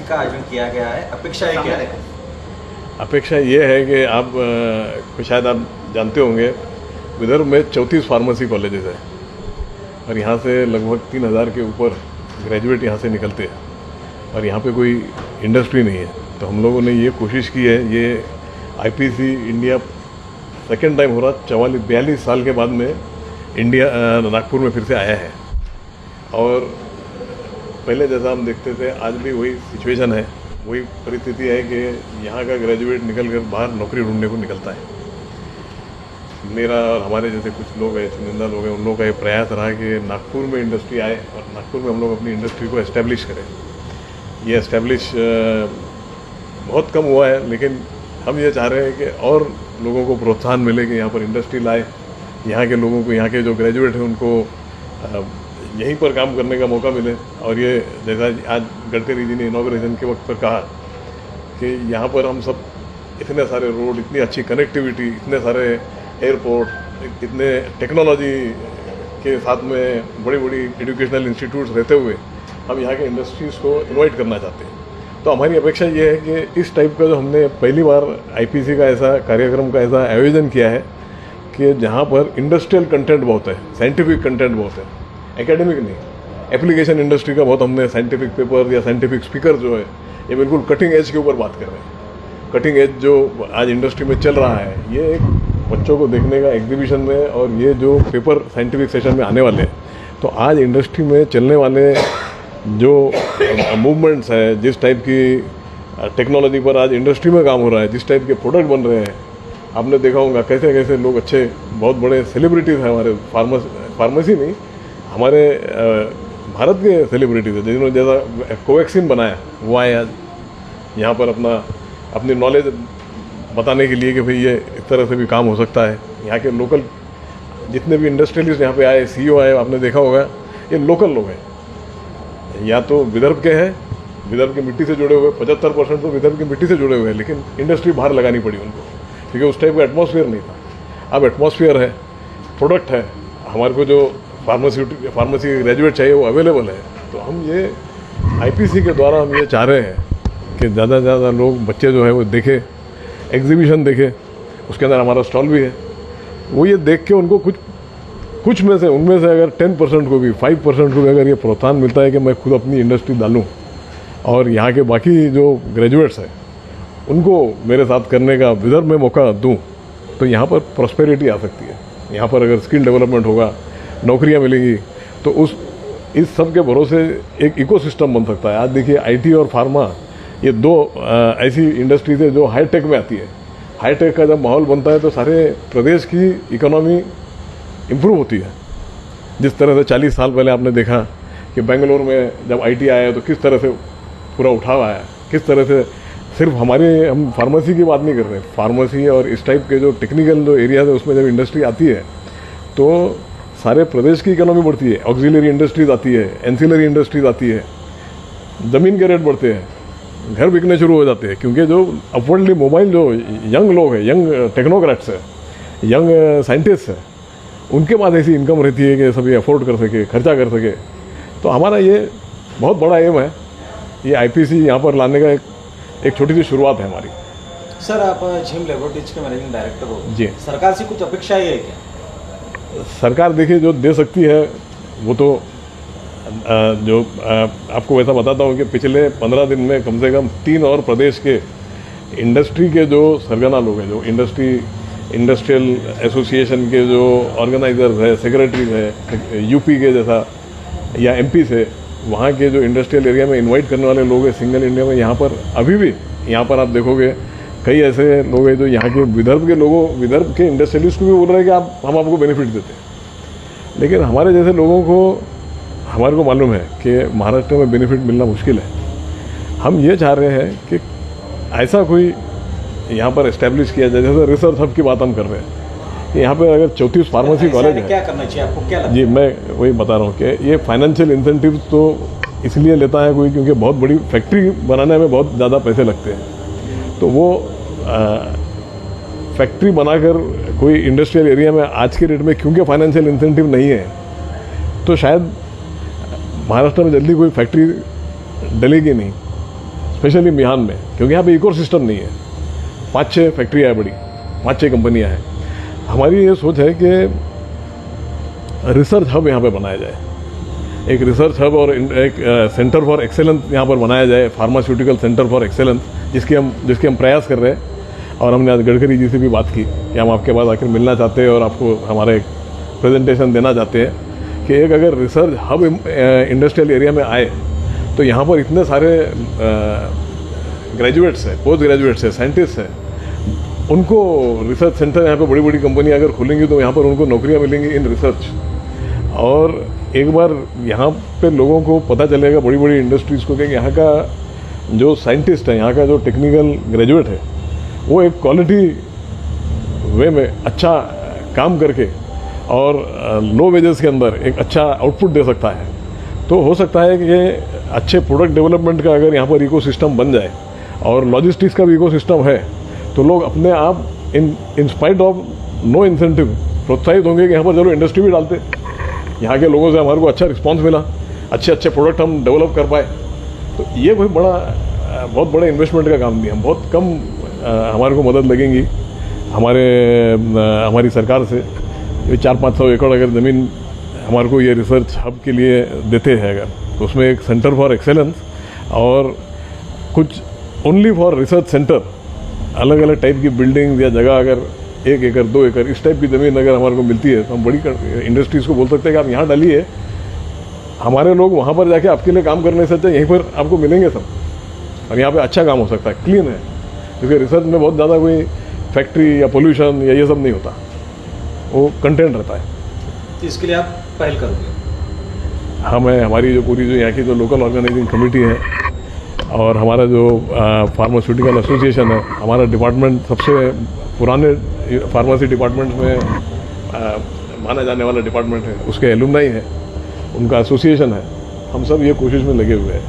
IPC का आयोजन किया गया है, अपेक्षा है क्या है? अपेक्षा ये है कि आप शायद आप जानते होंगे, विदर्भ में 34 फार्मेसी कॉलेजेस है और यहाँ से लगभग 3000 के ऊपर ग्रेजुएट यहाँ से निकलते हैं और यहाँ पे कोई इंडस्ट्री नहीं है। तो हम लोगों ने ये कोशिश की है, ये आईपीसी इंडिया सेकेंड टाइम हो रहा, 42 साल के बाद में इंडिया नागपुर में फिर से आया है। और पहले जैसा हम देखते थे आज भी वही सिचुएशन है, वही परिस्थिति है कि यहाँ का ग्रेजुएट निकल कर बाहर नौकरी ढूंढने को निकलता है। मेरा और हमारे जैसे कुछ लोग हैं, चुनिंदा लोग हैं, उन लोगों का ये प्रयास रहा कि नागपुर में इंडस्ट्री आए और नागपुर में हम लोग अपनी इंडस्ट्री को एस्टेब्लिश करें। ये एस्टेब्लिश बहुत कम हुआ है, लेकिन हम ये चाह रहे हैं कि और लोगों को प्रोत्साहन मिले कि यहाँ पर इंडस्ट्री लाए, यहाँ के लोगों को, यहाँ के जो ग्रेजुएट हैं उनको यहीं पर काम करने का मौका मिले। और ये जैसा आज गडकरी जी ने इनॉग्रेशन के वक्त पर कहा कि यहाँ पर हम सब इतने सारे रोड, इतनी अच्छी कनेक्टिविटी, इतने सारे एयरपोर्ट, इतने टेक्नोलॉजी के साथ में बड़ी बड़ी एजुकेशनल इंस्टीट्यूट्स रहते हुए हम यहाँ के इंडस्ट्रीज़ को इन्वाइट करना चाहते हैं। तो हमारी अपेक्षा ये है कि इस टाइप का जो हमने पहली बार आईपीसी का ऐसा कार्यक्रम का ऐसा आयोजन किया है कि जहाँ पर इंडस्ट्रियल कंटेंट बहुत है, साइंटिफिक कंटेंट बहुत है, एकेडमिक नहीं, एप्लीकेशन इंडस्ट्री का बहुत हमने साइंटिफिक पेपर या साइंटिफिक स्पीकर जो है ये बिल्कुल कटिंग एज के ऊपर बात कर रहे हैं। कटिंग एज जो आज इंडस्ट्री में चल रहा है, ये एक बच्चों को देखने का एग्जीबिशन में, और ये जो पेपर साइंटिफिक सेशन में आने वाले हैं, तो आज इंडस्ट्री में चलने वाले जो मूवमेंट्स है, जिस टाइप की टेक्नोलॉजी पर आज इंडस्ट्री में काम हो रहा है, जिस टाइप के प्रोडक्ट बन रहे हैं, आपने देखा होगा कैसे कैसे लोग अच्छे बहुत बड़े सेलिब्रिटीज़ हैं हमारे फार्मेसी नहीं, हमारे भारत के सेलिब्रिटीज़ हैं, जिन्होंने जैसा कोवैक्सीन बनाया वो आए आज यहाँ पर अपनी नॉलेज बताने के लिए कि भाई ये इस तरह से भी काम हो सकता है। यहाँ के लोकल जितने भी इंडस्ट्रियलिस्ट यहाँ पे आए, सीईओ आए, आपने देखा होगा ये लोकल लोग हैं, या तो विदर्भ के हैं, विदर्भ की मिट्टी से जुड़े हुए, 75% तो विदर्भ की मिट्टी से जुड़े हुए हैं, लेकिन इंडस्ट्री बाहर लगानी पड़ी उनको क्योंकि उस टाइप का एटमॉस्फेयर नहीं था। अब एटमॉस्फेयर है, प्रोडक्ट है, हमारे को जो फार्मेसी ग्रेजुएट चाहिए वो अवेलेबल है। तो हम ये आईपीसी के द्वारा हम ये चाह रहे हैं कि ज़्यादा से ज़्यादा लोग, बच्चे जो है वो देखें, एग्जीबिशन देखें, उसके अंदर हमारा स्टॉल भी है, वो ये देख के उनको कुछ में से, उनमें से अगर 10% को भी, 5% को भी अगर ये प्रोत्साहन मिलता है कि मैं खुद अपनी इंडस्ट्री डालूँ और यहाँ के बाकी जो ग्रेजुएट्स हैं उनको मेरे साथ करने का विदर्भ में मौका दूँ, तो यहाँ पर प्रॉस्पेरिटी आ सकती है। यहाँ पर अगर स्किल डेवलपमेंट होगा, नौकरियाँ मिलेंगी, तो इस सब के भरोसे एक इकोसिस्टम बन सकता है। आज देखिए आईटी और फार्मा, ये दो ऐसी इंडस्ट्रीज है जो हाईटेक में आती है। हाईटेक का जब माहौल बनता है तो सारे प्रदेश की इकोनॉमी इम्प्रूव होती है। जिस तरह से 40 साल पहले आपने देखा कि बेंगलोर में जब आईटी आया तो किस तरह से पूरा उठाव आया, किस तरह से सिर्फ हम फार्मेसी की बात नहीं कर रहे, फार्मेसी और इस टाइप के जो टेक्निकल जो एरियाज है उसमें जब इंडस्ट्री आती है तो सारे प्रदेश की इकोनॉमी बढ़ती है, ऑक्सिलरी इंडस्ट्रीज आती है, एंसिलरी इंडस्ट्रीज आती है, ज़मीन के रेट बढ़ते हैं, घर बिकने शुरू हो जाते हैं, क्योंकि जो अपवर्डली मोबाइल जो यंग लोग हैं, यंग टेक्नोक्रेट्स हैं, यंग साइंटिस्ट हैं, उनके पास ऐसी इनकम रहती है कि सभी अफोर्ड कर सके, खर्चा कर सके। तो हमारा ये बहुत बड़ा एम है, ये आईपीसी यहाँ पर लाने का एक छोटी सी शुरुआत है हमारी। सर, आप झिम लेबोरेटरीज के मैनेजिंग डायरेक्टर हो जी, सरकार से कुछ अपेक्षा है क्या? सरकार देखिए जो दे सकती है वो तो आपको वैसा बताता हूँ कि पिछले 15 दिन में कम से कम 3 और प्रदेश के इंडस्ट्री के जो सरगना लोग हैं, जो इंडस्ट्रियल एसोसिएशन के जो ऑर्गेनाइजर्स है, सेक्रेटरीज है, यूपी के जैसा या एमपी से, वहाँ के जो इंडस्ट्रियल एरिया में इनवाइट करने वाले लोग हैं सिंगल इंडिया में, यहाँ पर अभी भी यहाँ पर आप देखोगे कई ऐसे लोग हैं जो यहाँ के विदर्भ के इंडस्ट्रियलिस्ट को भी बोल रहे हैं कि हम आपको बेनिफिट देते हैं। लेकिन हमारे जैसे लोगों को, हमारे को मालूम है कि महाराष्ट्र में बेनिफिट मिलना मुश्किल है। हम ये चाह रहे हैं कि ऐसा कोई यहाँ पर इस्टेब्लिश किया जाए, जैसे रिसर्च हब की बात हम कर रहे हैं कि यहाँ पर अगर 34 फार्मेसी कॉलेज है, क्या करना चाहिए आपको, क्या लगता है? जी, मैं वही बता रहा हूँ कि ये फाइनेंशियल इंसेंटिव तो इसलिए लेता है कोई, क्योंकि बहुत बड़ी फैक्ट्री बनाने में बहुत ज़्यादा पैसे लगते हैं। तो वो फैक्ट्री बनाकर कोई इंडस्ट्रियल एरिया में आज के रेट में, क्योंकि फाइनेंशियल इंसेंटिव नहीं है, तो शायद महाराष्ट्र में जल्दी कोई फैक्ट्री डलेगी नहीं। स्पेशली मिहान में, क्योंकि यहाँ पे इको सिस्टम नहीं है। 5-6 फैक्ट्रियाँ हैं बड़ी, 5-6 कंपनियाँ हैं। हमारी ये सोच है कि रिसर्च हब यहाँ पे बनाया जाए, एक रिसर्च हब और एक सेंटर फॉर एक्सेलेंस यहाँ पर बनाया जाए, फार्मास्यूटिकल सेंटर फॉर एक्सेलेंस, जिसके हम प्रयास कर रहे हैं। और हमने आज गडकरी जी से भी बात की कि हम आपके पास आकर मिलना चाहते हैं और आपको हमारा एक प्रेजेंटेशन देना चाहते हैं कि एक अगर रिसर्च हब इंडस्ट्रियल एरिया में आए तो यहाँ पर इतने सारे ग्रेजुएट्स हैं, पोस्ट ग्रेजुएट्स हैं, साइंटिस्ट हैं, उनको रिसर्च सेंटर यहाँ पे बड़ी बड़ी कंपनियाँ अगर खुलेंगी तो यहाँ पर उनको नौकरियाँ मिलेंगी इन रिसर्च। और एक बार यहाँ पे लोगों को पता चलेगा, बड़ी बड़ी इंडस्ट्रीज़ को, कि यहाँ का जो साइंटिस्ट है, यहाँ का जो टेक्निकल ग्रेजुएट है, वो एक क्वालिटी वे में अच्छा काम करके और लो वेजेस के अंदर एक अच्छा आउटपुट दे सकता है। तो हो सकता है कि अच्छे प्रोडक्ट डेवलपमेंट का अगर यहाँ पर इकोसिस्टम बन जाए और लॉजिस्टिक्स का भी इकोसिस्टम है तो लोग अपने आप in spite of no incentive प्रोत्साहित होंगे कि यहाँ पर चलो इंडस्ट्री भी डालते। यहाँ के लोगों से हमारे को अच्छा रिस्पांस मिला, अच्छे प्रोडक्ट हम डेवलप कर पाए। तो ये कोई बहुत बड़े इन्वेस्टमेंट का काम नहीं है, बहुत कम हमारे को मदद लगेंगी हमारी सरकार से। 400-500 एकड़ अगर ज़मीन हमारे को ये रिसर्च हब के लिए देते हैं अगर, तो उसमें एक सेंटर फॉर एक्सेलेंस और कुछ ओनली फॉर रिसर्च सेंटर, अलग अलग टाइप की बिल्डिंग या जगह अगर 1 एकड़ 2 एकड़ इस टाइप की ज़मीन अगर हमारे को मिलती है तो हम बड़ी इंडस्ट्रीज़ को बोल सकते हैं कि आप यहाँ डालिए, हमारे लोग वहाँ पर जाके आपके लिए काम करने से अच्छा यहीं पर आपको मिलेंगे सब, और यहाँ पे अच्छा काम हो सकता है, क्लीन है, क्योंकि रिसर्च में बहुत ज़्यादा कोई फैक्ट्री या पोल्यूशन या ये सब नहीं होता, वो कंटेंट रहता है। तो इसके लिए आप पहल करोगे? हमारी जो पूरी जो यहाँ की जो लोकल ऑर्गेनाइजिंग कमेटी है और हमारा जो फार्मास्यूटिकल एसोसिएशन है, हमारा डिपार्टमेंट सबसे पुराने फार्मेसी डिपार्टमेंट में माना जाने वाला डिपार्टमेंट है, उसके एलुमनाई है, उनका एसोसिएशन है, हम सब ये कोशिश में लगे हुए हैं